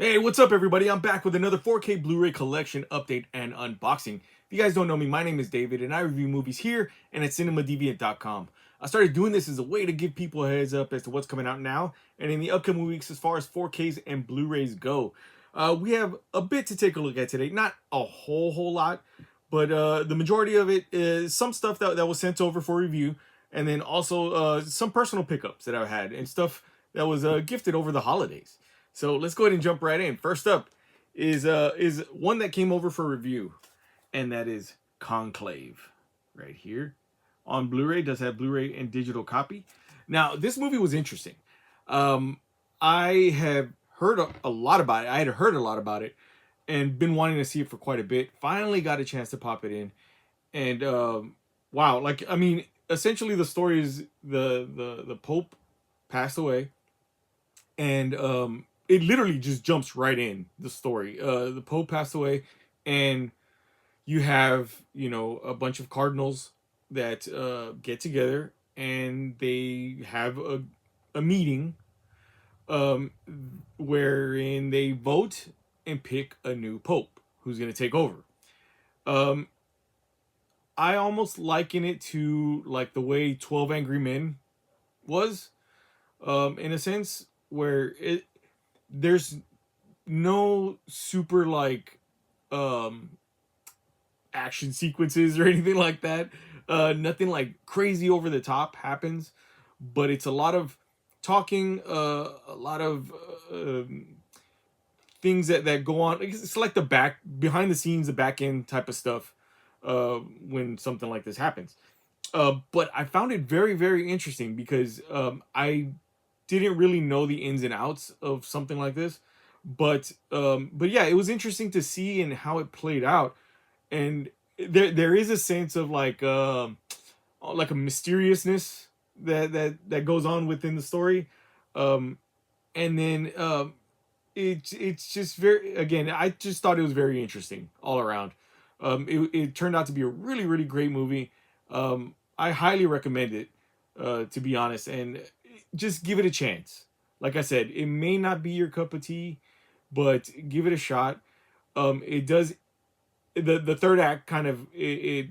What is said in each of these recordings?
Hey, what's up, everybody? I'm back with another 4K Blu-ray collection update and unboxing. If you guys don't know me, my name is David, and I review movies here and at CinemaDeviant.com. I started doing this as a way to give people a heads up as to what's coming out now and in the upcoming weeks as far as 4Ks and Blu-rays go. We have a bit to take a look at today. Not a whole lot, but the majority of it is some stuff that was sent over for review, and then also some personal pickups that I've had and stuff that was gifted over the holidays. So let's go ahead and jump right in. First up is one that came over for review, and that is Conclave, right here on Blu-ray. Does have Blu-ray and digital copy. Now this movie was interesting. I have heard a lot about it. I had heard a lot about it, and been wanting to see it for quite a bit. Finally got a chance to pop it in, and wow! Like, I mean, essentially the story is the Pope passed away, and it literally just jumps right in the story. The Pope passed away, and you have, a bunch of cardinals that get together, and they have a meeting, um, wherein they vote and pick a new pope who's going to take over. Um, I almost liken it to like the way 12 Angry Men was, in a sense, where there's no super like um action sequences or anything like that. Nothing like crazy over the top happens, but it's a lot of talking, a lot of things that go on. It's like the back behind the scenes, the back end type of stuff, when something like this happens. But I found it very interesting because I didn't really know the ins and outs of something like this, but yeah, it was interesting to see and how it played out, and there is a sense of like a mysteriousness that goes on within the story, um, and then it's just very, again, I just thought it was very interesting all around. It turned out to be a really great movie. I highly recommend it, to be honest, and just give it a chance. Like I said, it may not be your cup of tea, but give it a shot. It does, the third act kind of it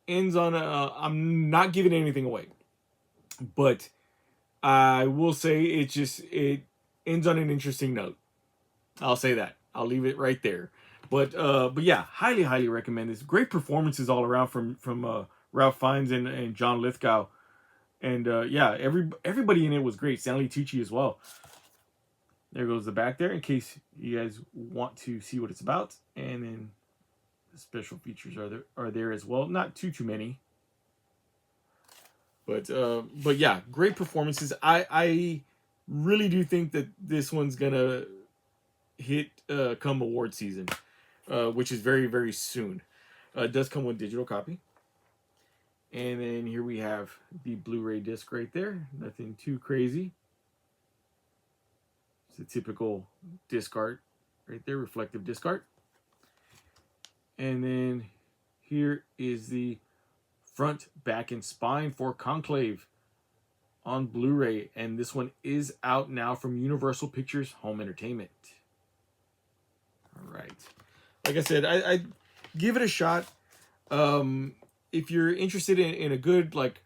ends on a. I'm not giving anything away, but I will say it ends on an interesting note. I'll say that. I'll leave it right there. But yeah, highly recommend this. Great performances all around from Ralph Fiennes and John Lithgow, and yeah, everybody in it was great. Stanley Tucci as well. There goes the back there in case you guys want to see what it's about, and then the special features are there as well. Not too many, but yeah, great performances. I really do think that this one's gonna hit come award season, which is very soon. It does come with digital copy. And then here we have the Blu-ray disc right there. Nothing too crazy. It's a typical disc art right there, reflective disc art. And then here is the front, back, and spine for Conclave on Blu-ray. And this one is out now from Universal Pictures Home Entertainment. All right. Like I said, I give it a shot. If you're interested in a good like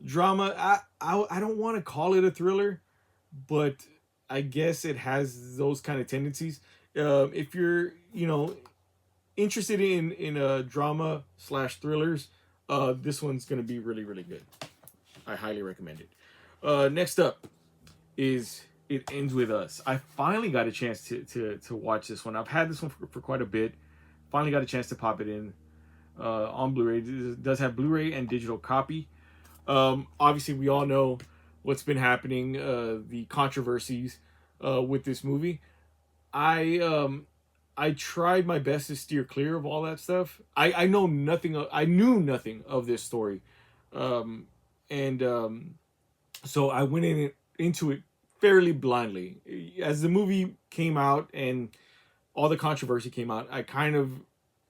drama, I don't want to call it a thriller, but I guess it has those kind of tendencies. If you're interested in a drama slash thrillers, this one's gonna be really good. I highly recommend it. Next up is It Ends With Us. I finally got a chance to watch this one. I've had this one for quite a bit. Finally got a chance to pop it in on Blu-ray. It does have Blu-ray and digital copy. Obviously, we all know what's been happening, the controversies with this movie. I tried my best to steer clear of all that stuff. I know nothing. I knew nothing of this story, and so I went into it fairly blindly. As the movie came out and all the controversy came out, I kind of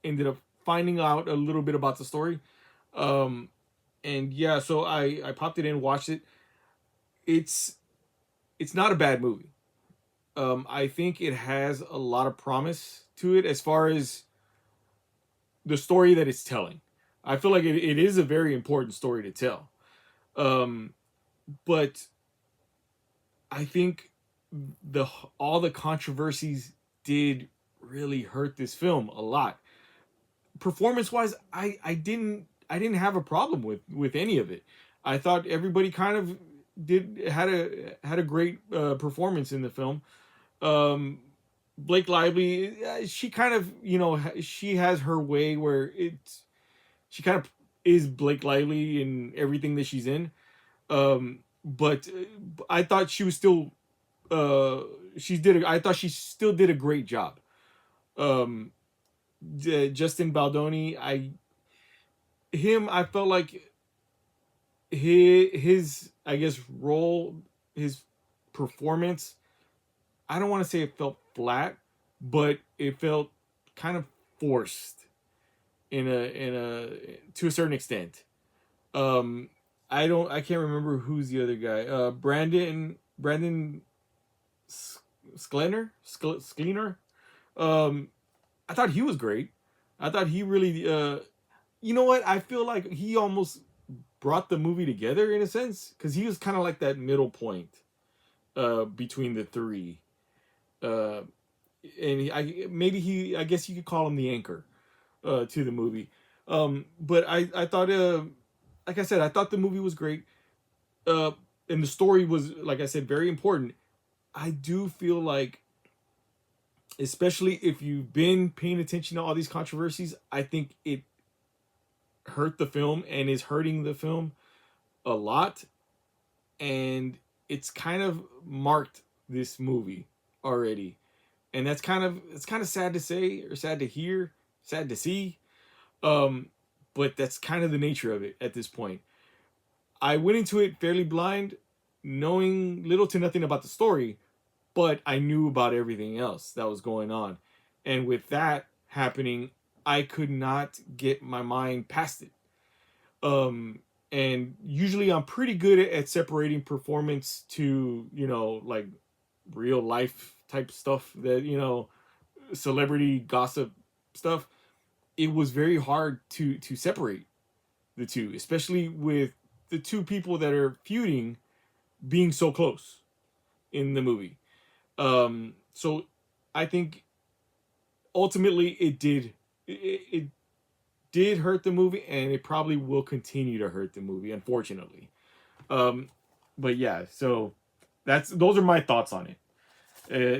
ended up finding out a little bit about the story. And yeah, so I popped it in, watched it. It's not a bad movie. I think it has a lot of promise to it as far as the story that it's telling. I feel like it is a very important story to tell. Um, but I think the all the controversies did really hurt this film a lot. Performance wise, I didn't have a problem with any of it. I thought everybody kind of had a great performance in the film. Um, Blake Lively, she kind of, she has her way where she kind of is Blake Lively in everything that she's in. But I thought she was still I thought she still did a great job. Um, Justin Baldoni, I felt like his I guess role, his performance, I don't want to say it felt flat, but it felt kind of forced in a to a certain extent. Um, I can't remember who's the other guy. Brandon Sklenar. I thought he was great. I thought he really you know what? I feel like he almost brought the movie together in a sense because he was kind of like that middle point between the three. Uh, and I guess you could call him the anchor to the movie. But I thought like I said, I thought the movie was great. Uh, and the story was, like I said, very important. I do feel like, especially if you've been paying attention to all these controversies, I think it hurt the film and is hurting the film a lot. And it's kind of marked this movie already. And it's kind of sad to say, or sad to hear, sad to see. But that's kind of the nature of it at this point. I went into it fairly blind, knowing little to nothing about the story, but I knew about everything else that was going on. And with that happening, I could not get my mind past it. And usually I'm pretty good at separating performance to, like real life type stuff that, celebrity gossip stuff. It was very hard to separate the two, especially with the two people that are feuding being so close in the movie. So I think ultimately it did hurt the movie, and it probably will continue to hurt the movie, unfortunately. But yeah, so those are my thoughts on it.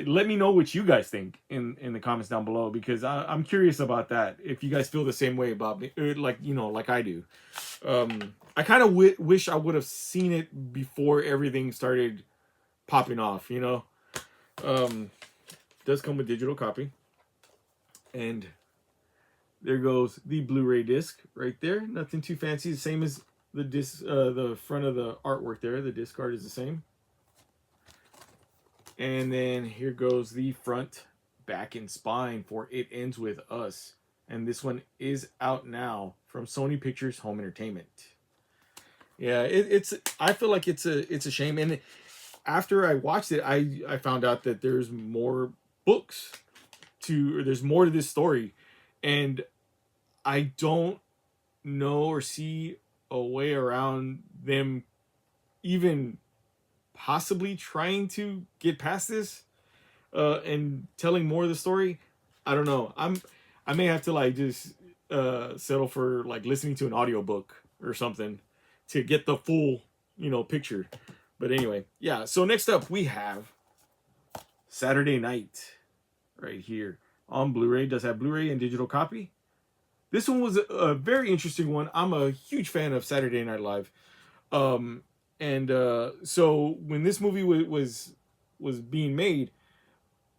Let me know what you guys think in the comments down below, because I'm curious about that. If you guys feel the same way about me, like I do. I kind of wish I would have seen it before everything started popping off. Does come with digital copy, and there goes the Blu-ray disc right there. Nothing too fancy. The same as the disc, the front of the artwork there. The disc art is the same. And then here goes the front, back, and spine for It Ends With Us. And this one is out now from Sony Pictures Home Entertainment. Yeah, I feel like it's a shame. And after I watched it, I found out that there's more books there's more to this story. And I don't know or see a way around them even possibly trying to get past this and telling more of the story. I don't know. I may have to just settle for listening to an audiobook or something to get the full picture. But anyway, yeah. So next up we have Saturday Night right here on Blu-ray. Does have Blu-ray and digital copy. This one was a very interesting one. I'm a huge fan of Saturday Night Live. And so when this movie was being made,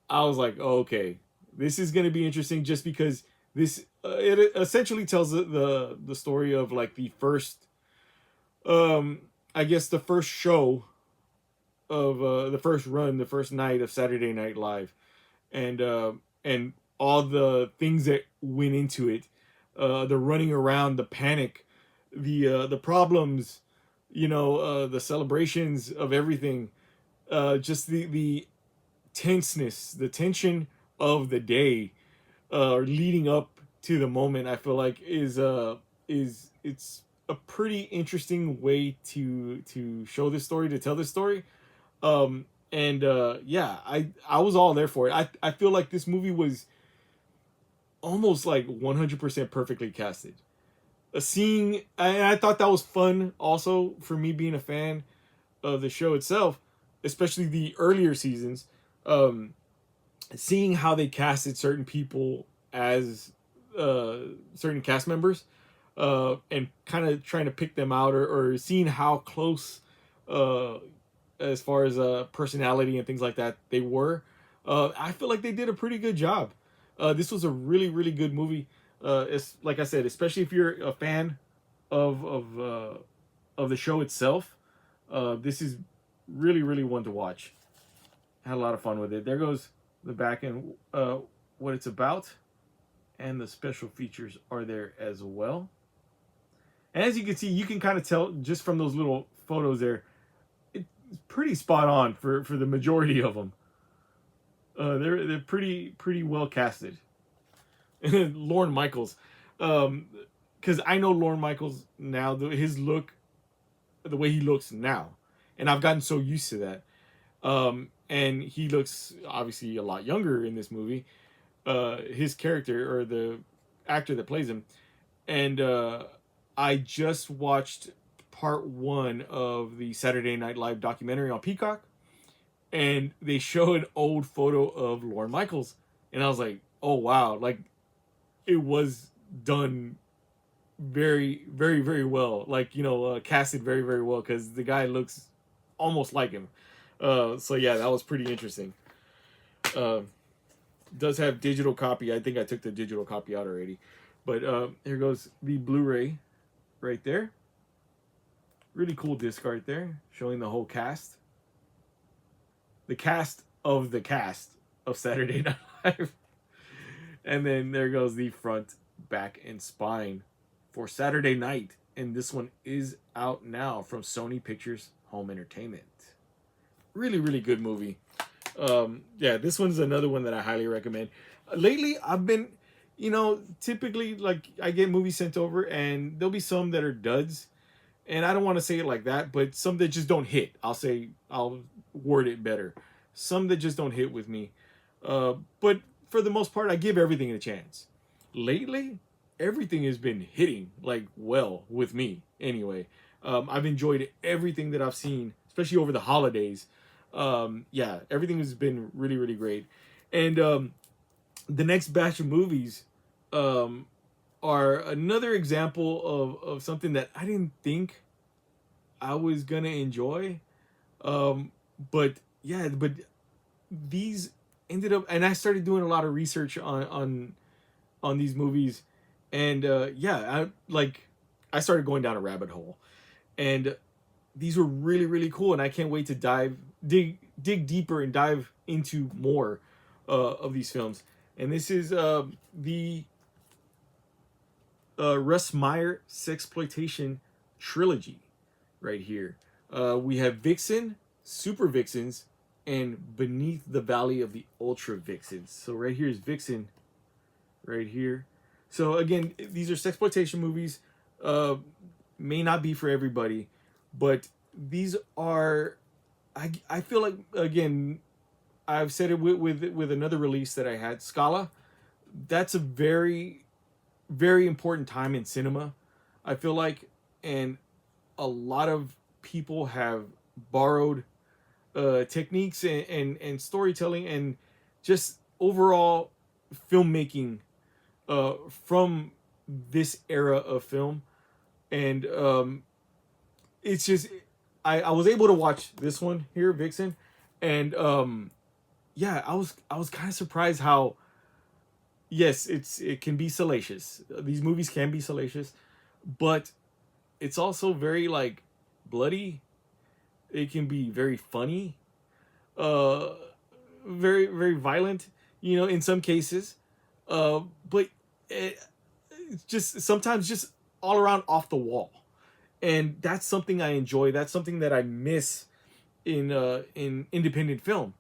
I was like, oh, okay, this is going to be interesting, just because this it essentially tells the story of the first, I guess the first show of the first run, the first night of Saturday Night Live, and all the things that went into it, the running around, the panic, the problems, the celebrations of everything, just the tenseness, the tension of the day, leading up to the moment, I feel like is it's a pretty interesting way to show this story, to tell this story. And yeah, I was all there for it. I feel like this movie was almost like 100% perfectly casted. Seeing, and I thought that was fun also for me being a fan of the show itself, especially the earlier seasons. Um, Seeing how they casted certain people as certain cast members, and kind of trying to pick them out, or seeing how close, uh, as far as personality and things like that, they were. I feel like they did a pretty good job. This was a really, really good movie. It's like I said, especially if you're a fan of the show itself. This is really, really one to watch. Had a lot of fun with it. There goes the back end, what it's about, and the special features are there as well. And as you can see, you can kind of tell just from those little photos there, it's pretty spot on for the majority of them. They're pretty well casted. And Lorne Michaels, because I know Lorne Michaels now, his look, the way he looks now, and I've gotten so used to that. And he looks obviously a lot younger in this movie. His character, or the actor that plays him, and I just watched part 1 of the Saturday Night Live documentary on Peacock, and they show an old photo of Lorne Michaels, and I was like, oh wow, like it was done very, very, very well, like, casted very, very well, because the guy looks almost like him. So yeah, that was pretty interesting. Does have digital copy. I think I took the digital copy out already, but here goes the Blu-ray right there. Really cool disc right there, showing the whole cast. The cast of Saturday Night Live. And then there goes the front, back, and spine for Saturday Night. And this one is out now from Sony Pictures Home Entertainment. Really, really good movie. Yeah, this one's another one that I highly recommend. Lately, I've been, typically, like, I get movies sent over, and there'll be some that are duds. And I don't want to say it like that, but some that just don't hit. I'll word it better. Some that just don't hit with me. But for the most part, I give everything a chance. Lately, everything has been hitting, like, well with me anyway. I've enjoyed everything that I've seen, especially over the holidays. Yeah, everything has been really, really great. And the next batch of movies are another example of something that I didn't think I was gonna enjoy. But yeah, but these ended up, and I started doing a lot of research on these movies, and yeah, I started going down a rabbit hole, and these were really, really cool, and I can't wait to dig deeper and dive into more of these films. And this is the Russ Meyer Sexploitation trilogy right here. We have Vixen, Super Vixens, and Beneath the Valley of the Ultra Vixens. So right here is Vixen, right here. So again, these are sexploitation movies. May not be for everybody, but these are, I feel like, again, I've said it with another release that I had, Scala. That's a very, very important time in cinema, I feel like, and a lot of people have borrowed techniques and storytelling and just overall filmmaking from this era of film. And it's just, I was able to watch this one here, Vixen, and yeah, I was kind of surprised how, yes, it can be salacious. These movies can be salacious, but it's also very, like, bloody. It can be very funny, very, very violent, in some cases, but it's just sometimes just all around off the wall. And that's something I enjoy. That's something that I miss in independent film.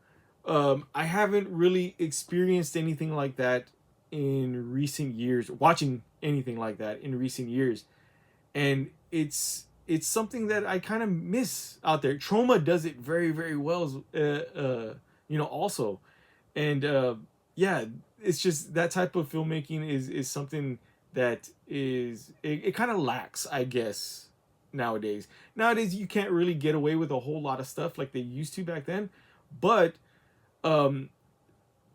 I haven't really experienced anything like that in recent years, watching anything like that in recent years. And it's something that I kind of miss out there. Trauma does it very, very well, also. And yeah, it's just that type of filmmaking is something that it kind of lacks, I guess, nowadays. Nowadays you can't really get away with a whole lot of stuff like they used to back then, but um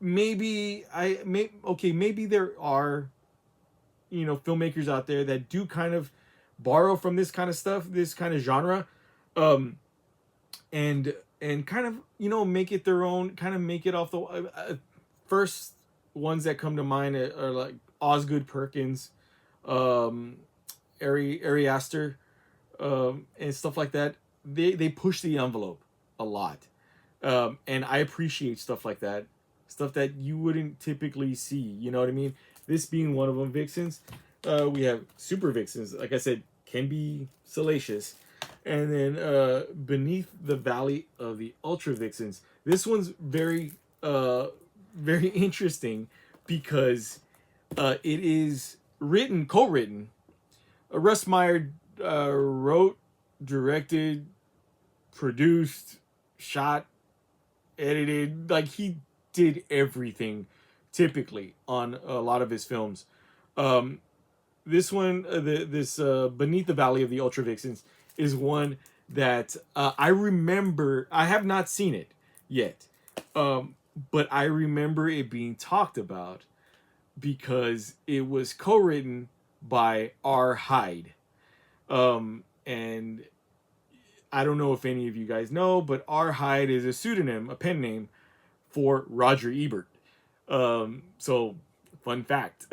maybe there are, filmmakers out there that do kind of borrow from this kind of stuff, this kind of genre, um and kind of, make it their own, kind of make it off the first ones that come to mind are like Osgood Perkins, um Ari Aster, and stuff like that. They push the envelope a lot, and I appreciate stuff like that, stuff that you wouldn't typically see. You know what I mean? This being one of them, Vixens. We have Super Vixens. Like I said, can be salacious, and then Beneath the Valley of the Ultra Vixens. This one's very interesting because it is co-written. Russ Meyer wrote, directed, produced, shot, edited. Like, he did everything typically on a lot of his films. Um, this one, this Beneath the Valley of the Ultra Vixens, is one that I remember. I have not seen it yet, but I remember it being talked about because it was co-written by R. Hyde. And I don't know if any of you guys know, but R. Hyde is a pseudonym, a pen name for Roger Ebert. So fun fact.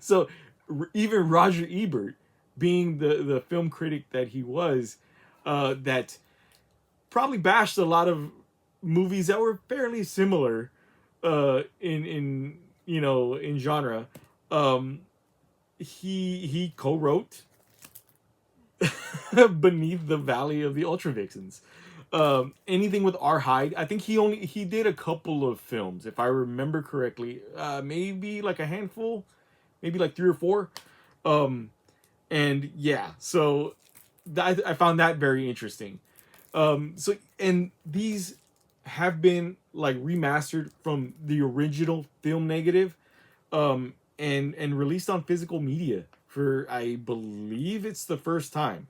So even Roger Ebert, being the film critic that he was, that probably bashed a lot of movies that were fairly similar in genre. He co-wrote Beneath the Valley of the Ultra Vixens. Anything with R. Hyde, I think he did a couple of films, if I remember correctly. Maybe like a handful, maybe like 3 or 4. And yeah, so I found that very interesting. And these have been like remastered from the original film negative, and released on physical media for, I believe it's the first time.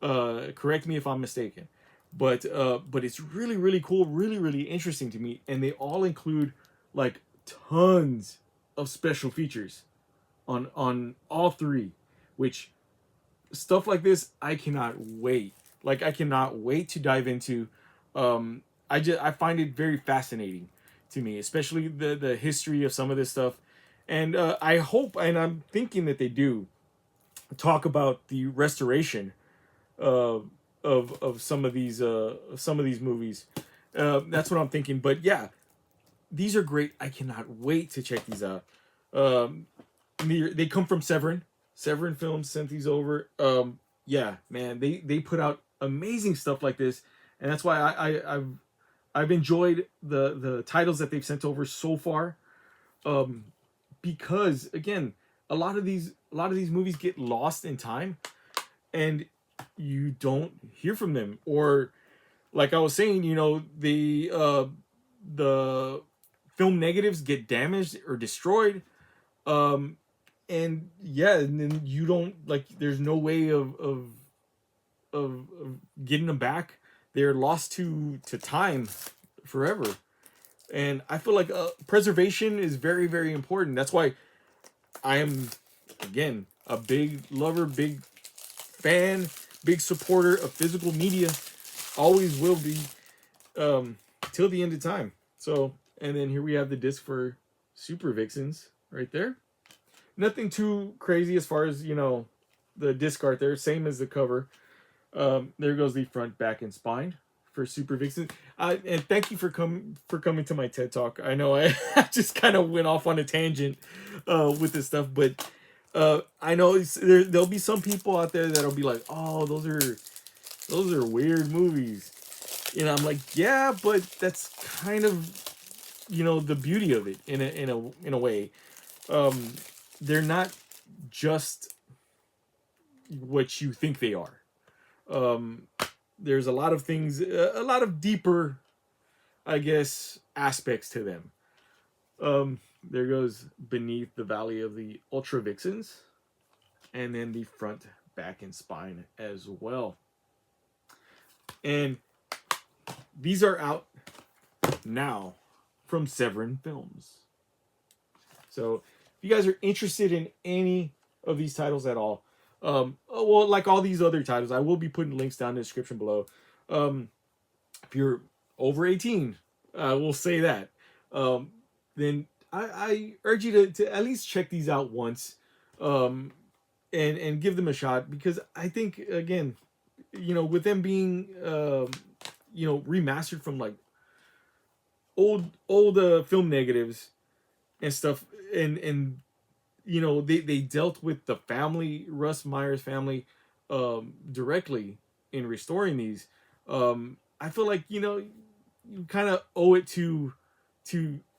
Correct me if I'm mistaken, but it's really, really cool, really, really interesting to me, and they all include like tons of special features on all three, which, stuff like this I cannot wait. Like, I cannot wait to dive into. I find it very fascinating to me, especially the history of some of this stuff, and I hope, and I'm thinking that they do talk about the restoration of some of these movies. That's what I'm thinking. But yeah, these are great. I cannot wait to check these out. They come from Severin. Severin Films sent these over. Yeah, man, they put out amazing stuff like this, and that's why I've enjoyed the titles that they've sent over so far. Because again, a lot of these movies get lost in time, and you don't hear from them, or like I was saying, the film negatives get damaged or destroyed, and yeah, and then you don't, like, there's no way of getting them back. They're lost to time forever. And I feel like preservation is very, very important. That's why I am, again, a big lover, big fan, big supporter of physical media. Always will be, till the end of time. So, and then here we have the disc for Super Vixens right there. Nothing too crazy as far as, the disc art there. Same as the cover. There goes the front, back, and spine for Super Vixen. And thank you for coming to my TED Talk. I know I just kind of went off on a tangent with this stuff, but I know there'll be some people out there that'll be like, "Oh, those are weird movies," I'm like, yeah, but that's kind of, the beauty of it in a way. Um, they're not just what you think they are. Um, there's a lot of things, a lot of deeper, I guess, aspects to them. There goes Beneath the Valley of the Ultra Vixens, and then the front, back, and spine as well. And these are out now from Severin Films. So if you guys are interested in any of these titles at all, well, like all these other titles, I will be putting links down in the description below. If you're over 18, we'll say that. Then I urge you to at least check these out once, and give them a shot, because I think, again, with them being remastered from like old film negatives and stuff, and they dealt with the family, Russ Meyer's family, directly in restoring these. I feel like you kind of owe it to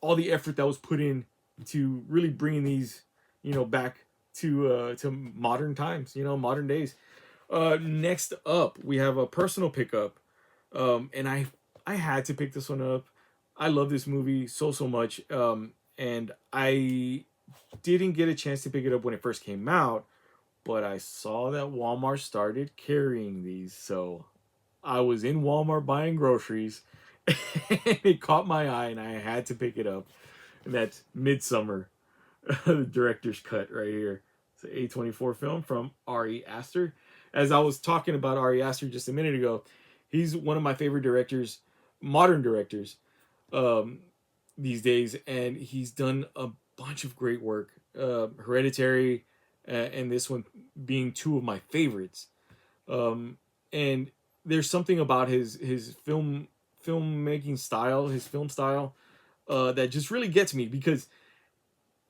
all the effort that was put in to really bringing these back to modern times, modern days. Next up, we have a personal pickup, and I had to pick this one up. I love this movie so much, and I didn't get a chance to pick it up when it first came out, but I saw that Walmart started carrying these, so I was in Walmart buying groceries, and it caught my eye, and I had to pick it up. And that's Midsommer, the director's cut right here. It's an A24 film from Ari Aster. As I was talking about Ari Aster just a minute ago, he's one of my favorite directors, modern directors, these days, and he's done a bunch of great work. Hereditary, and this one being two of my favorites. And there's something about his filmmaking style, his film style, that just really gets me, because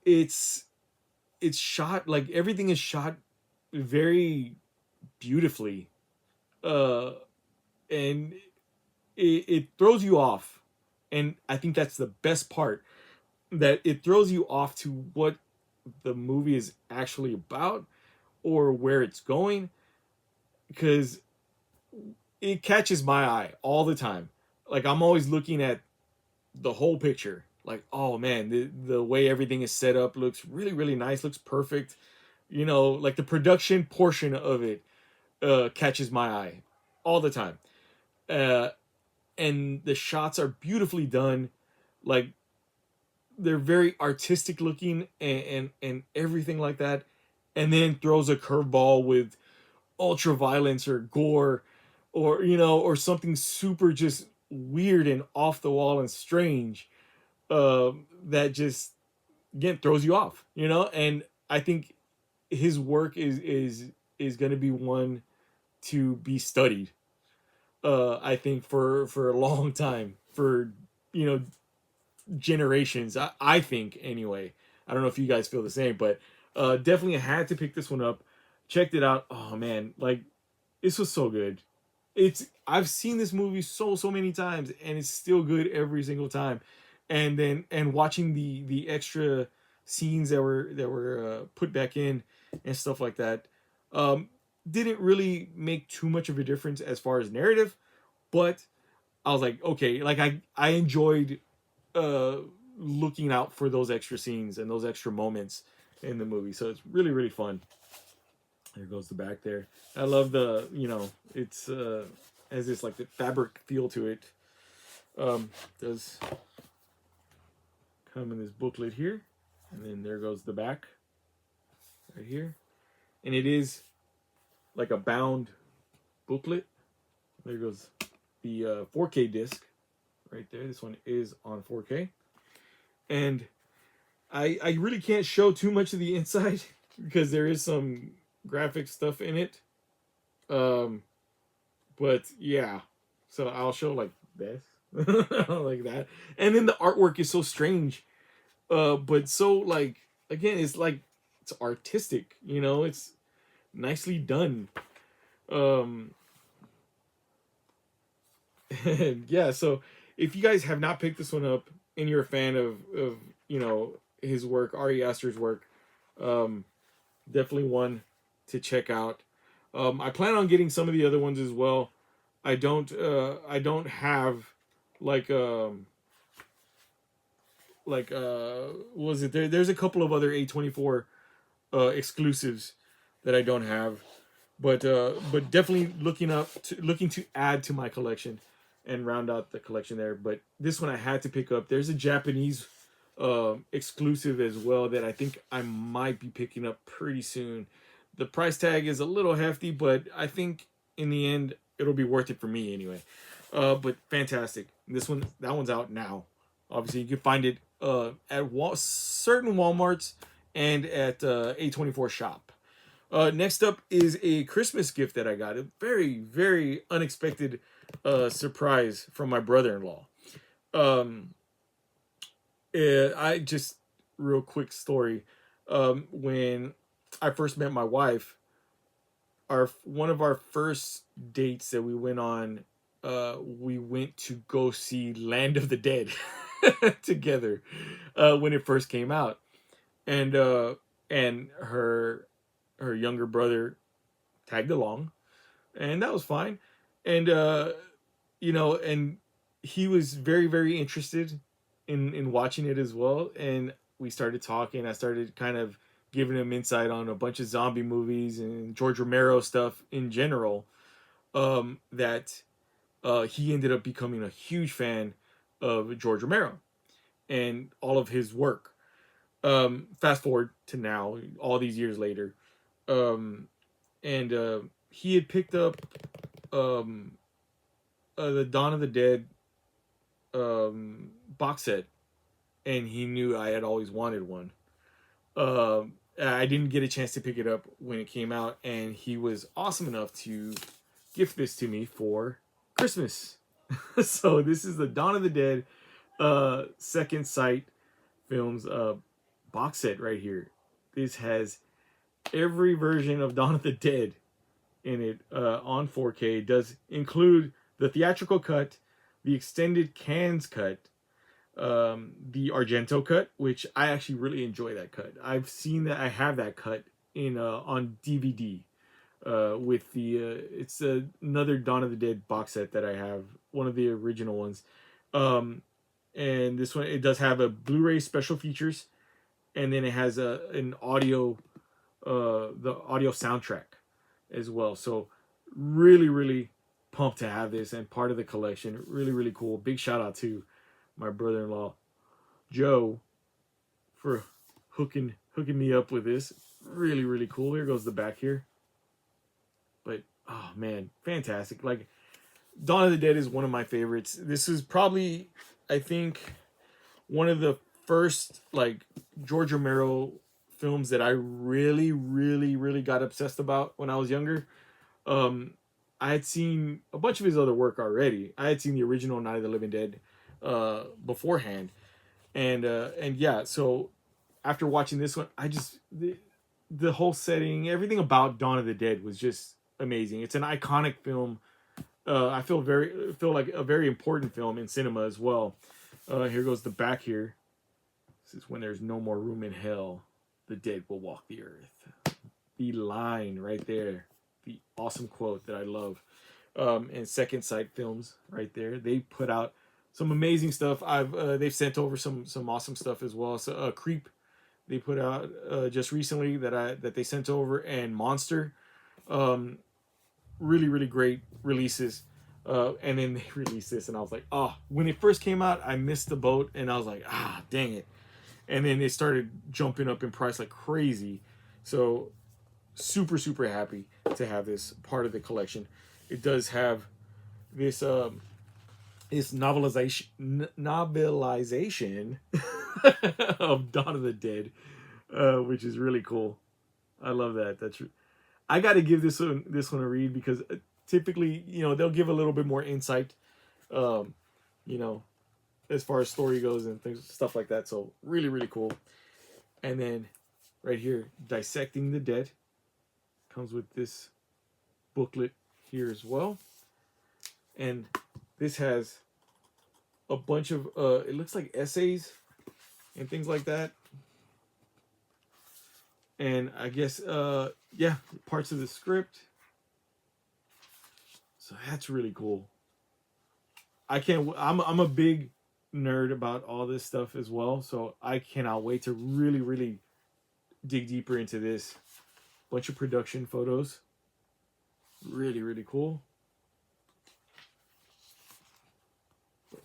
it's shot, like, everything is shot very beautifully, and it throws you off, and I think that's the best part, that it throws you off to what the movie is actually about or where it's going, because it catches my eye all the time. Like, I'm always looking at the whole picture, like, oh man, the way everything is set up looks really nice, looks perfect. Like, the production portion of it catches my eye all the time, and the shots are beautifully done. Like, they're very artistic looking, and everything like that, and then throws a curveball with ultra violence or gore, or something super just weird and off the wall and strange, that just, again, throws you off, and I think his work is going to be one to be studied, I think, for a long time, for generations, I think, anyway. I don't know if you guys feel the same, but definitely had to pick this one up. Checked it out. Oh man, like, this was so good. I've seen this movie so many times, and it's still good every single time. And watching the extra scenes that were put back in and stuff like that, didn't really make too much of a difference as far as narrative, but I was like, okay, like, I enjoyed looking out for those extra scenes and those extra moments in the movie. So it's really fun. There goes the back there. I love the, it's has this, like, the fabric feel to it. Does come in this booklet here, and then there goes the back right here, and it is like a bound booklet. There goes the 4K disc right there. This one is on 4K, and I really can't show too much of the inside because there is some graphic stuff in it. But yeah, so I'll show like this, like that, and then the artwork is so strange, but so, like, again, it's like, it's artistic, it's nicely done. And yeah, so if you guys have not picked this one up and you're a fan of his work, Ari Aster's work, um, definitely one to check out. I plan on getting some of the other ones as well. I don't have like was it there's a couple of other A24 exclusives that I don't have, but definitely looking to add to my collection and round out the collection there. But this one I had to pick up. There's a Japanese exclusive as well that I think I might be picking up pretty soon. The price tag is a little hefty, but I think in the end it'll be worth it for me anyway. But fantastic. That one's out now. Obviously, you can find it at certain WalMarts and at A24 Shop. Next up is a Christmas gift that I got. A very, very unexpected surprise from my brother-in-law. I just, real quick story. When I first met my wife, one of our first dates that we went on, we went to go see Land of the Dead together when it first came out, and her younger brother tagged along, and that was fine, and and he was very, very interested in watching it as well, and we started talking. I started kind of giving him insight on a bunch of zombie movies and George Romero stuff in general, that he ended up becoming a huge fan of George Romero and all of his work. Fast forward to now, all these years later, and he had picked up the Dawn of the Dead box set, and he knew I had always wanted one. I didn't get a chance to pick it up when it came out, and he was awesome enough to gift this to me for Christmas. So this is the Dawn of the Dead Second Sight Films box set right here. This has every version of Dawn of the Dead in it on 4K. It does include the theatrical cut, the extended cans cut, the Argento cut, which I actually really enjoy that cut. I've seen that. I have that cut in on DVD with the it's another Dawn of the Dead box set that I have, one of the original ones. And this one, it does have a Blu-ray special features, and then it has an audio the audio soundtrack as well. So really, really pumped to have this and part of the collection. Really, really cool. Big shout out to my brother-in-law Joe for hooking me up with this. Really, really cool. Here goes the back here. But oh man, fantastic. Like, Dawn of the Dead is one of my favorites. This is probably, I think, one of the first like George Romero films that I really, really, really got obsessed about when I was younger. I had seen a bunch of his other work already. I had seen the original Night of the Living Dead beforehand, and yeah. So after watching this one, I just the whole setting, everything about Dawn of the Dead was just amazing. It's an iconic film. I feel like a very important film in cinema as well. Here goes the back here. This is when there's no more room in hell, the dead will walk the earth. The line right there, the awesome quote that I love. And Second Sight Films right there. They put out some amazing stuff. They've sent over some awesome stuff as well. So Creep, they put out just recently that they sent over, and Monster. Really, really great releases. And then they released this, and I was like, oh, when it first came out, I missed the boat, and I was like, dang it. And then it started jumping up in price like crazy. So super, super happy to have this part of the collection. It does have this novelization of Dawn of the Dead, which is really cool. I love that. I got to give this one a read, because typically, they'll give a little bit more insight, as far as story goes and stuff like that. So really, really cool. And then right here, Dissecting the Dead comes with this booklet here as well. And this has a bunch of it looks like essays and things like that. And I guess yeah, parts of the script. So that's really cool. I'm a big nerd about all this stuff as well, so I cannot wait to really dig deeper into this. Bunch of production photos. Really cool.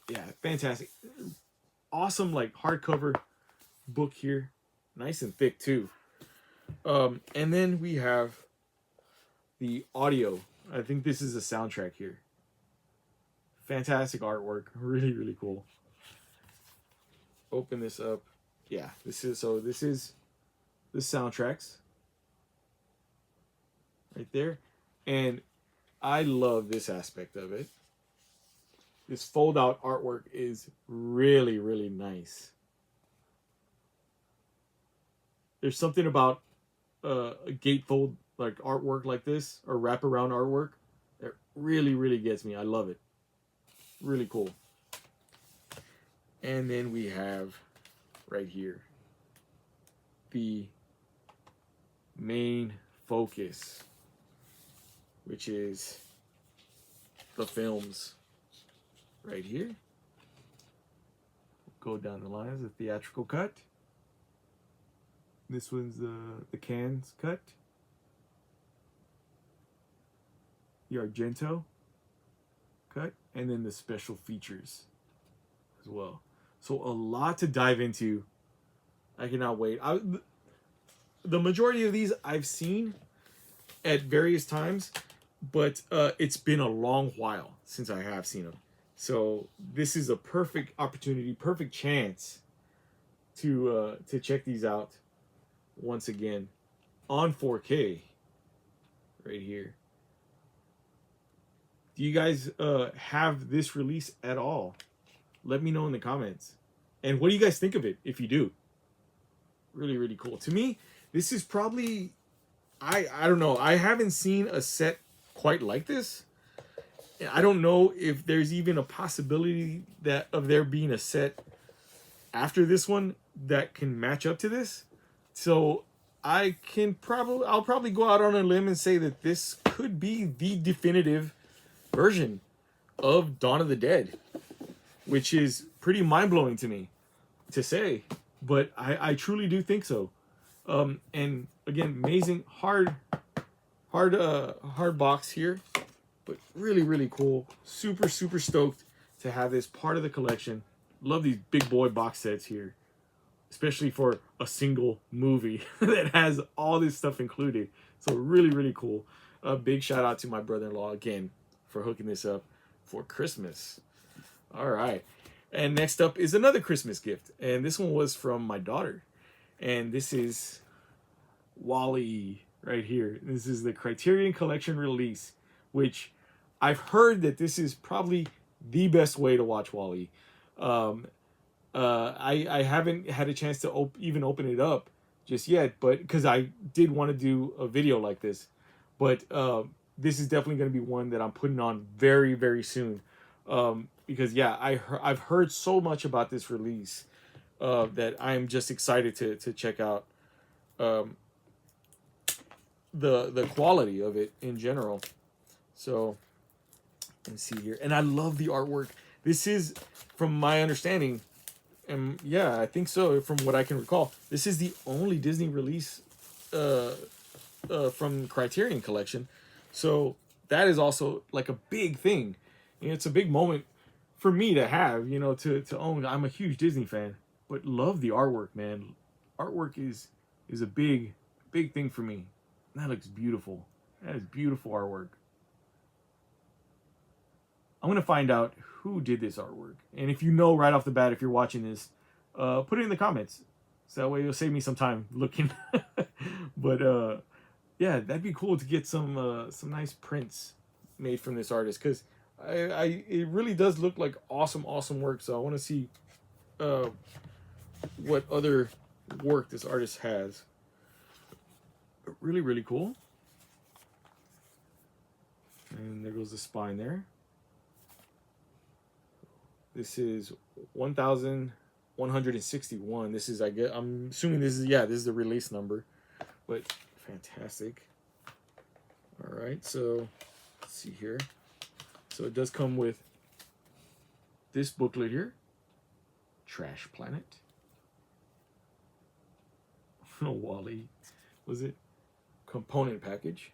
Yeah, fantastic. Awesome, like, hardcover book here. Nice and thick too. And then we have the audio. I think this is a soundtrack here. Fantastic artwork. Really cool. Open this up. Yeah, this is the soundtracks right there. And I love this aspect of it. This fold out artwork is really nice. There's something about a gatefold like artwork like this, or wraparound artwork, that really gets me. I love it. Really cool. And then we have right here the main focus, which is the films right here. Go down the line as a theatrical cut. This one's the Cannes cut. The Argento cut, and then the special features as well. So a lot to dive into. I cannot wait. The majority of these I've seen at various times, but it's been a long while since I have seen them. So this is a perfect opportunity, perfect chance to check these out once again on 4K right here. Do you guys have this release at all? Let me know in the comments. And what do you guys think of it if you do? Really cool. To me, this is probably, I don't know. I haven't seen a set quite like this. I don't know if there's even a possibility that of there being a set after this one that can match up to this. So I'll probably go out on a limb and say that this could be the definitive version of Dawn of the Dead, which is pretty mind-blowing to me to say, but I truly do think so. And again, amazing hard box here, but really cool. Super stoked to have this part of the collection. Love these big boy box sets here, especially for a single movie that has all this stuff included. So really cool. A big shout out to my brother-in-law again for hooking this up for Christmas. All right. And next up is another Christmas gift. And this one was from my daughter. And this is WALL-E right here. This is the Criterion Collection release, which I've heard that this is probably the best way to watch WALL-E. I haven't had a chance to even open it up just yet, but because I did want to do a video like this. But this is definitely going to be one that I'm putting on very soon. Because yeah, I've heard so much about this release that I'm just excited to check out the quality of it in general. So let's see here, and I love the artwork. This is, from my understanding, and yeah, I think so, from what I can recall, this is the only Disney release from Criterion Collection. So that is also like a big thing. You know, it's a big moment for me to have, you know, to own. I'm a huge Disney fan, but love the artwork, man. Artwork is a big thing for me. That looks beautiful. That is beautiful artwork. I'm gonna find out who did this artwork, and if you know right off the bat, if you're watching this, put it in the comments, so that way you'll save me some time looking. But yeah, that'd be cool to get some nice prints made from this artist, because it really does look like awesome work. So I want to see what other work this artist has. Really cool. And there goes the spine there. This is 1161. This is, I guess, I'm assuming this is, yeah, this is the release number, but fantastic. All right, so let's see here. So it does come with this booklet here, Trash Planet. Wally, was it? Component package.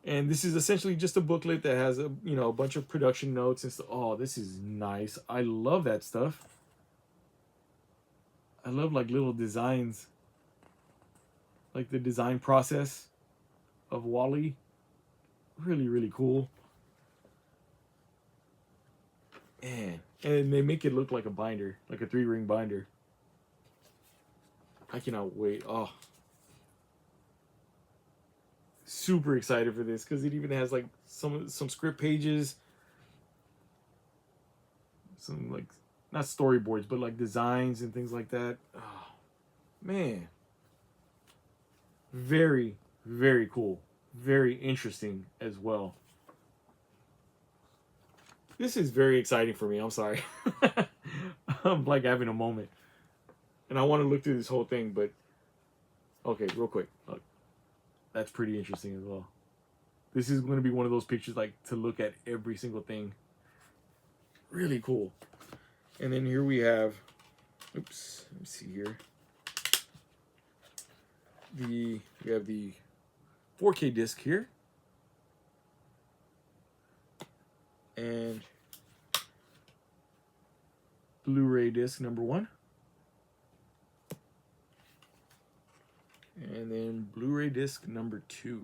And this is essentially just a booklet that has a bunch of production notes and stuff. Oh, this is nice. I love that stuff. I love like little designs, like the design process of Wally. Really, really cool. And they make it look like a binder, like a 3-ring binder. I cannot wait. Oh, super excited for this because it even has like some script pages, some like not storyboards but like designs and things like that. Oh man, very, very cool, very interesting as well. This is very exciting for me. I'm sorry. I'm like having a moment and I want to look through this whole thing, but okay, real quick, look. That's pretty interesting as well. This is going to be one of those pictures like to look at every single thing. Really cool. And then here we have, oops, let me see here. We have the 4K disc here. And Blu-ray disc number 1. And then Blu-ray disc number 2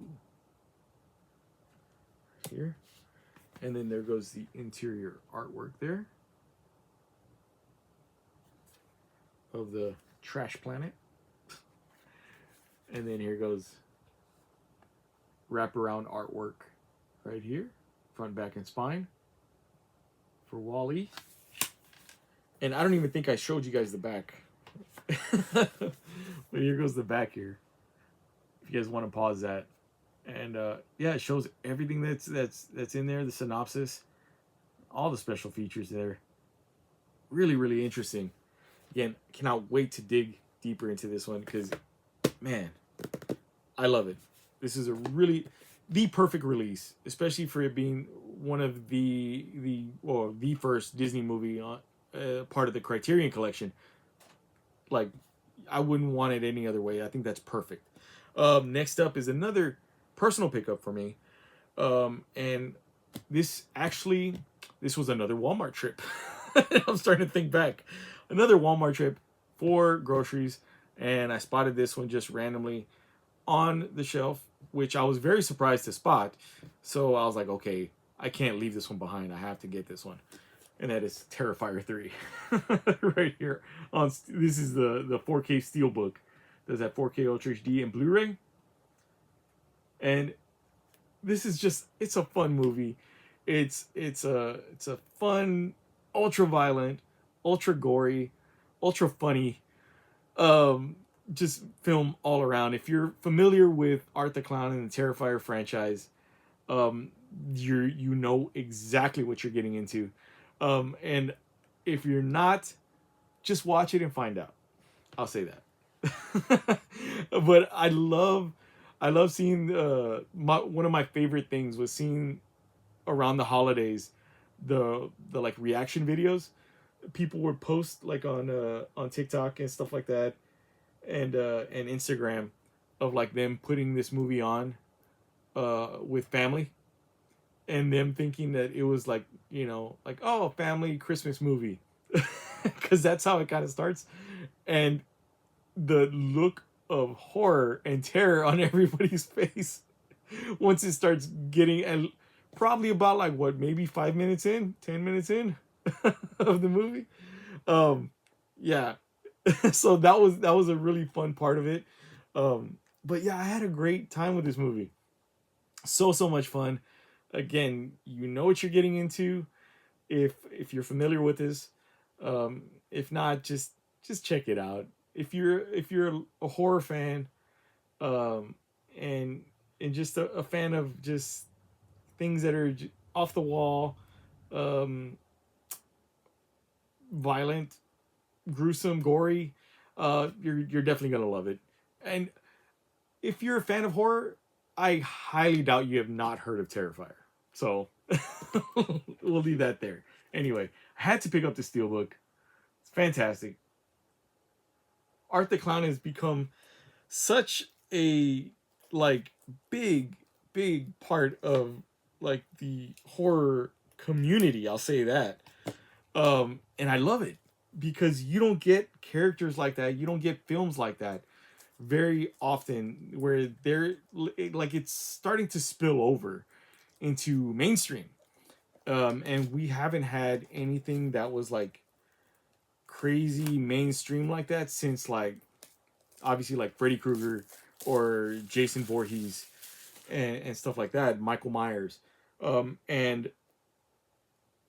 here. And then there goes the interior artwork there of the Trash Planet. And then here goes wraparound artwork right here, front, back, and spine for Wally. And I don't even think I showed you guys the back. But here goes the back here. If you guys want to pause that. And yeah, it shows everything that's in there, the synopsis, all the special features there. Really, really interesting. Again, cannot wait to dig deeper into this one because, man, I love it. This is the perfect release, especially for it being one of the first Disney movie on part of the Criterion Collection. Like, I wouldn't want it any other way. I think that's perfect. Next up is another personal pickup for me. And this was another Walmart trip. I'm starting to think back. Another Walmart trip for groceries. And I spotted this one just randomly on the shelf, which I was very surprised to spot. So I was like, okay, I can't leave this one behind. I have to get this one. And that is Terrifier 3 right here. This is the 4K Steelbook. Does that 4K Ultra HD and Blu-ray. And this is just, it's a fun movie. It's a fun, ultra violent, ultra gory, ultra funny just film all around. If you're familiar with Art the Clown and the Terrifier franchise, you know exactly what you're getting into. And if you're not, just watch it and find out. I'll say that. But I love seeing one of my favorite things was seeing around the holidays the like reaction videos people would post like on TikTok and stuff like that, and Instagram, of like them putting this movie on with family and them thinking that it was like, like, oh, family Christmas movie, because that's how it kind of starts. And the look of horror and terror on everybody's face once it starts getting, and probably about like what, maybe 5 minutes in, 10 minutes in of the movie. Yeah. So that was a really fun part of it. But yeah, I had a great time with this movie. So much fun. Again, you know what you're getting into if you're familiar with this. If not, just check it out. If you're a horror fan, and just a fan of just things that are off the wall, um, violent, gruesome, gory, you're definitely gonna love it. And if you're a fan of horror, I highly doubt you have not heard of Terrifier. So we'll leave that there. Anyway, I had to pick up the Steelbook. It's fantastic. Art the Clown has become such a like big big part of like the horror community, I'll say that. And I love it because you don't get characters like that, you don't get films like that very often where they're like it's starting to spill over into mainstream. And we haven't had anything that was like crazy mainstream like that since like obviously like Freddy Krueger or Jason Voorhees and stuff like that, Michael Myers. And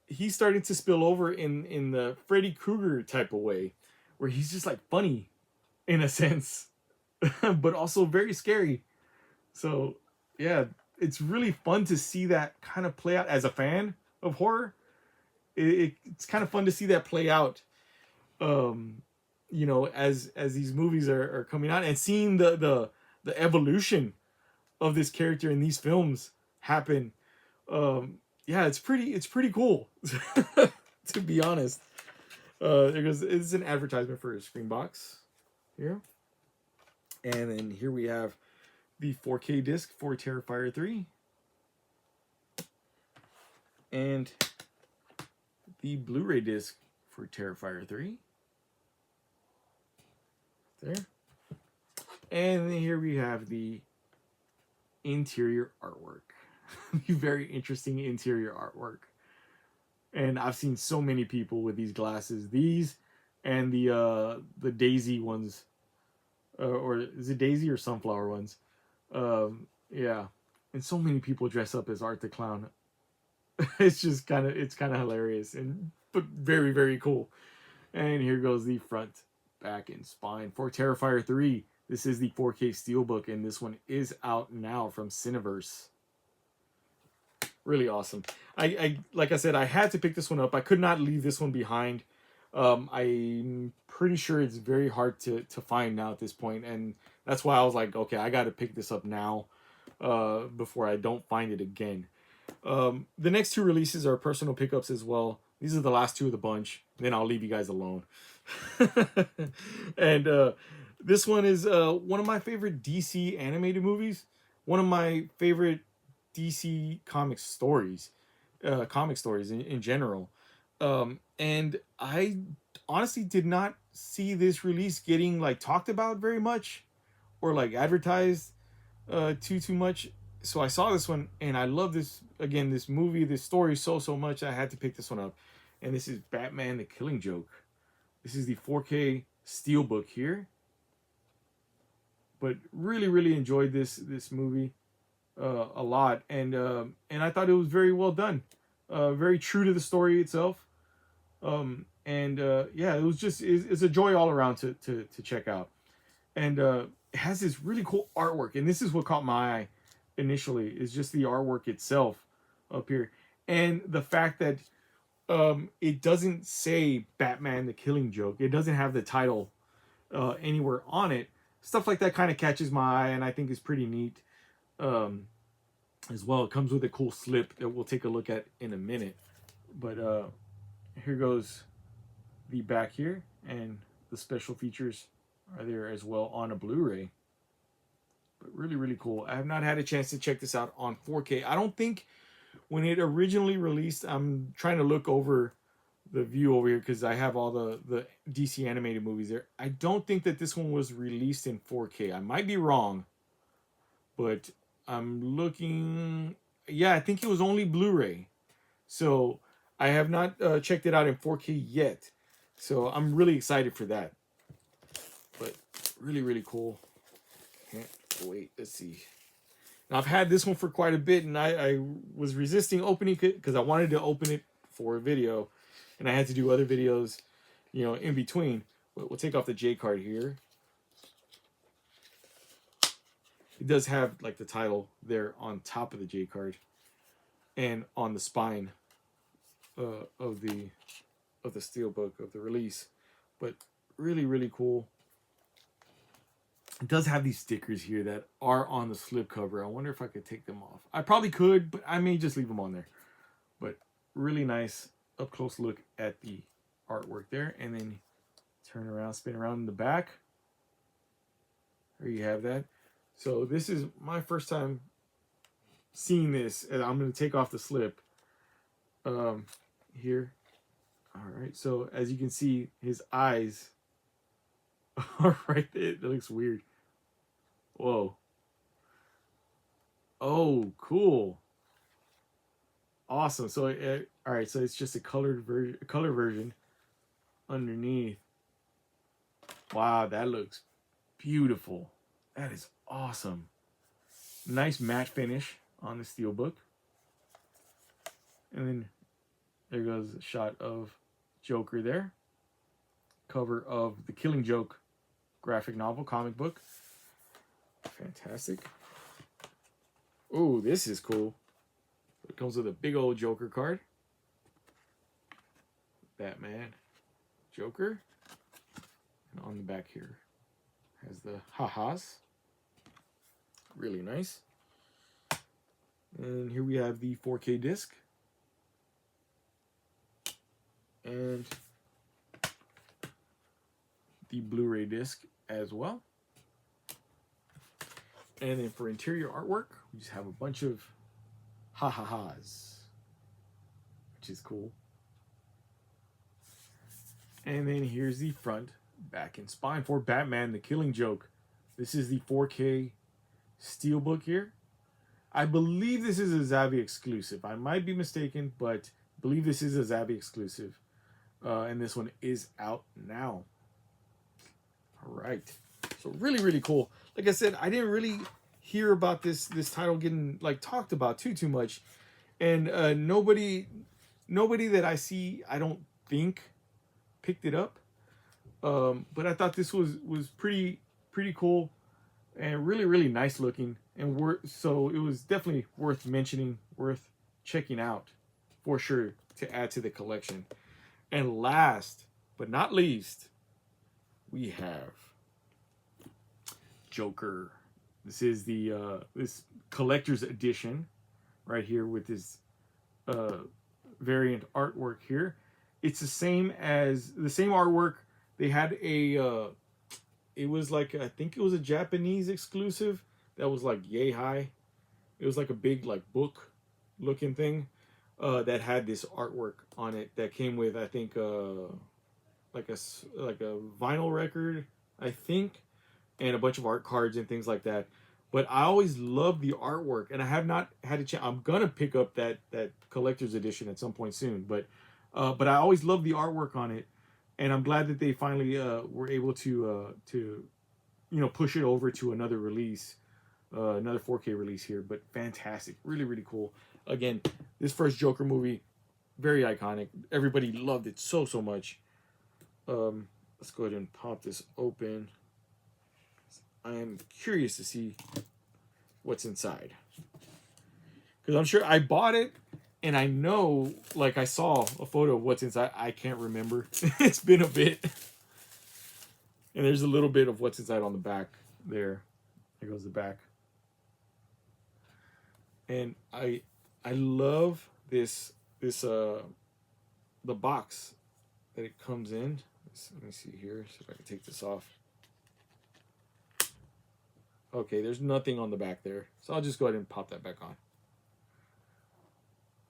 he's starting to spill over in the Freddy Krueger type of way, where he's just like funny in a sense, but also very scary. So yeah, it's really fun to see that kind of play out as a fan of horror. It's kind of fun to see that play out. Um, you know, as these movies are coming out and seeing the evolution of this character in these films happen. Yeah, it's pretty cool to be honest. There goes, it's an advertisement for a Screenbox here, and then here we have the 4K disc for Terrifier 3, and the Blu-ray disc for Terrifier 3. There, and then here we have the interior artwork. The very interesting interior artwork. And I've seen so many people with these glasses, these and the daisy ones, or is it daisy or sunflower ones? Yeah, and so many people dress up as Art the Clown. It's just kind of hilarious and but very very cool. And here goes the front, back, and spine for Terrifier 3. This is the 4K Steelbook, and this one is out now from Cineverse. Really awesome. I like I said, I had to pick this one up. I could not leave this one behind. I'm pretty sure it's very hard to find now at this point, and that's why I was like, okay, I got to pick this up now before I don't find it again. The next two releases are personal pickups as well. These are the last two of the bunch. Then I'll leave you guys alone. And this one is one of my favorite DC animated movies. One of my favorite DC comic stories in general. And I honestly did not see this release getting like talked about very much or like advertised too much. So I saw this one and I love this this movie, this story so much. I had to pick this one up. And this is Batman the Killing Joke. This is the 4K Steelbook here. But really enjoyed this movie a lot, and I thought it was very well done, very true to the story itself, and yeah, it was just it's a joy all around to check out, and it has this really cool artwork, and this is what caught my eye initially is just the artwork itself up here, and the fact that it doesn't say Batman the Killing Joke, it doesn't have the title anywhere on it. Stuff like that kind of catches my eye, and I think is pretty neat. As well, it comes with a cool slip that we'll take a look at in a minute. But here goes the back here, and the special features are there as well on a Blu-ray. But really cool. I have not had a chance to check this out on 4K. I don't think when it originally released, I'm trying to look over the view over here because I have all the DC animated movies there. I don't think that this one was released in 4K. I might be wrong, but I'm looking. Yeah, I think it was only Blu-ray. So I have not checked it out in 4K yet. So I'm really excited for that. But really cool. Can't wait. Let's see. Now I've had this one for quite a bit, and I was resisting opening it because I wanted to open it for a video. And I had to do other videos, you know, in between. But we'll take off the J card here. It does have like the title there on top of the J card and on the spine. of the Steelbook, of the release. But really cool. It does have these stickers here that are on the slipcover. I wonder if I could take them off. I probably could, but I may just leave them on there. But really nice up close look at the artwork there. And then turn around, spin around in the back. There you have that. So this is my first time seeing this. And I'm going to take off the slip here. All right. So as you can see, his eyes are right there. It looks weird. Whoa. Oh, cool. Awesome. So, all right. So it's just a color version underneath. Wow, that looks beautiful. That is awesome. Nice matte finish on the Steelbook. And then there goes a shot of Joker there. Cover of the Killing Joke graphic novel, comic book. Fantastic. Oh, this is cool. It comes with a big old Joker card. Batman, Joker. And on the back here has the ha-has. Really nice. And here we have the 4K disc. And the Blu-ray disc as well. And then for interior artwork, we just have a bunch of ha-ha-has, which is cool. And then here's the front, back, and spine for Batman, The Killing Joke. This is the 4K Steelbook here. I believe this is a Zavvi exclusive. I might be mistaken, but I believe this is a Zavvi exclusive. And this one is out now. All right. So really cool. Like I said, I didn't really hear about this title getting like talked about too much, and nobody that I see, I don't think, picked it up. But I thought this was pretty cool and really nice looking, and so it was definitely worth mentioning, worth checking out for sure to add to the collection. And last but not least, we have Joker. This is the this collector's edition right here with this variant artwork here. It's the same artwork. They had a it was like, I think it was a Japanese exclusive that was like yay high. It was like a big like book looking thing that had this artwork on it that came with, I think, like a vinyl record, I think, and a bunch of art cards and things like that. But I always loved the artwork, and I have not had a chance. I'm gonna pick up that collector's edition at some point soon. But I always loved the artwork on it, and I'm glad that they finally were able to push it over to another release, another 4K release here. But fantastic, really cool. Again, this first Joker movie, very iconic. Everybody loved it so much. Let's go ahead and pop this open. I am curious to see what's inside, because I'm sure I bought it, and I know, like, I saw a photo of what's inside. I can't remember. It's been a bit. And there's a little bit of what's inside on the back there. There goes the back. And I love this the box that it comes in. Let me see here, see if I can take this off. Okay, there's nothing on the back there, so I'll just go ahead and pop that back on.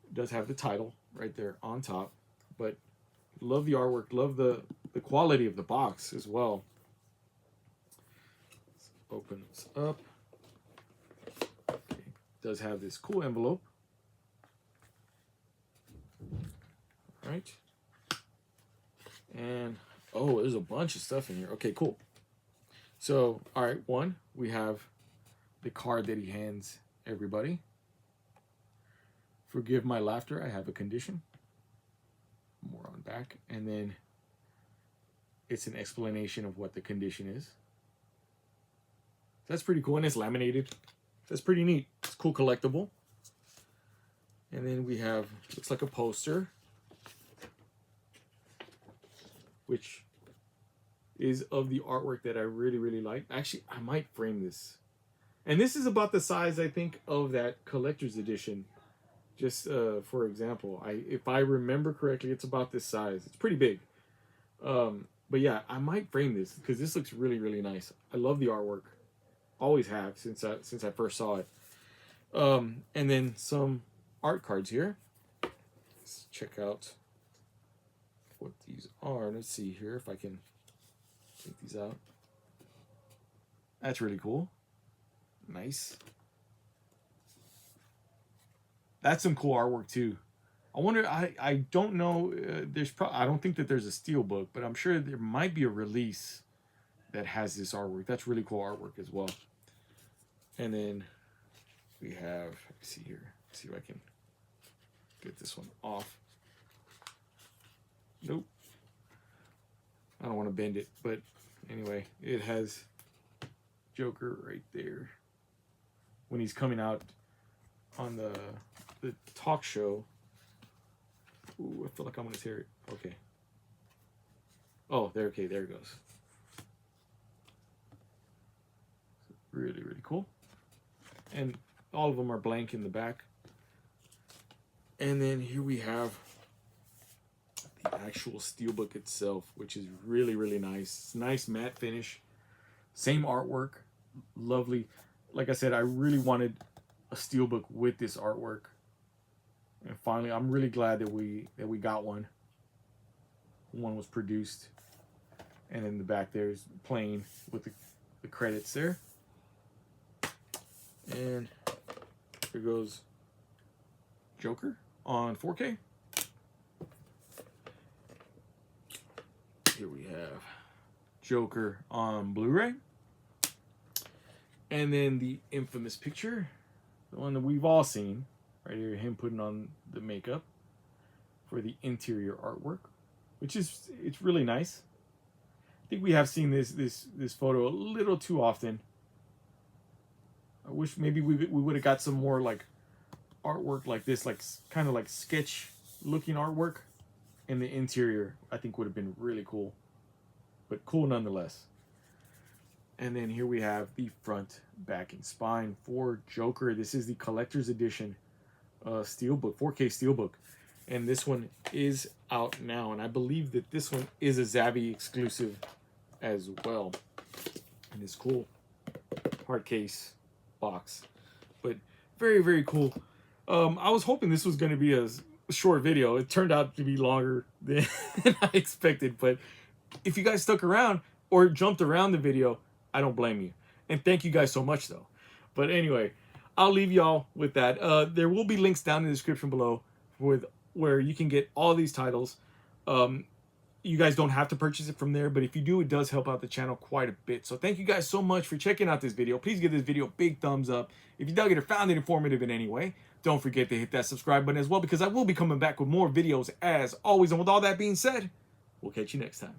It does have the title right there on top, but love the artwork, love the quality of the box as well. Let's open this up. Okay, it does have this cool envelope. All right. And, oh, there's a bunch of stuff in here. Okay, cool. So, all right, one, we have the card that he hands everybody. Forgive my laughter, I have a condition. More on back. And then it's an explanation of what the condition is. That's pretty cool, and it's laminated. That's pretty neat. It's cool collectible. And then we have, looks like a poster which is of the artwork that I really, really like. Actually, I might frame this. And this is about the size, I think, of that collector's edition. Just for example, if I remember correctly, it's about this size. It's pretty big. But yeah, I might frame this because this looks really, really nice. I love the artwork. Always have since I first saw it. And then some art cards here. Let's check out what these are. Let's see here if I can take these out. That's really cool. Nice. That's some cool artwork too. I wonder, I don't know, I don't think that there's a Steelbook, but I'm sure there might be a release that has this artwork. That's really cool artwork as well. And then we have, let's see here, let's see if I can get this one off. Nope. I don't want to bend it, but anyway, it has Joker right there. When he's coming out on the talk show. Ooh, I feel like I'm gonna tear it. Okay. Oh, there. Okay, there it goes. Really, really cool. And all of them are blank in the back. And then here we have the actual Steelbook itself, which is really, really nice. It's nice matte finish. Same artwork. Lovely. Like I said, I really wanted a Steelbook with this artwork. And finally, I'm really glad that we got one. One was produced. And then the back there is plain with the credits there. And here goes Joker on 4K. Here we have Joker on Blu-ray. And then the infamous picture, the one that we've all seen, right here, him putting on the makeup for the interior artwork, which is, it's really nice. I think we have seen this photo a little too often. I wish maybe we would have got some more like artwork like this, like kind of like sketch looking artwork in the interior. I think would have been really cool, but cool nonetheless. And then here we have the front, back, and spine for Joker. This is the collector's edition Steelbook, 4K Steelbook. And this one is out now. And I believe that this one is a Zavvi exclusive as well. And it's cool. Hard case box. But very, very cool. I was hoping this was going to be a short video. It turned out to be longer than I expected. But if you guys stuck around or jumped around the video, I don't blame you. And thank you guys so much, though. But anyway, I'll leave y'all with that. There will be links down in the description below with where you can get all these titles. You guys don't have to purchase it from there, but if you do, it does help out the channel quite a bit. So thank you guys so much for checking out this video. Please give this video a big thumbs up. If you dug it or found it informative in any way, don't forget to hit that subscribe button as well, because I will be coming back with more videos as always. And with all that being said, we'll catch you next time.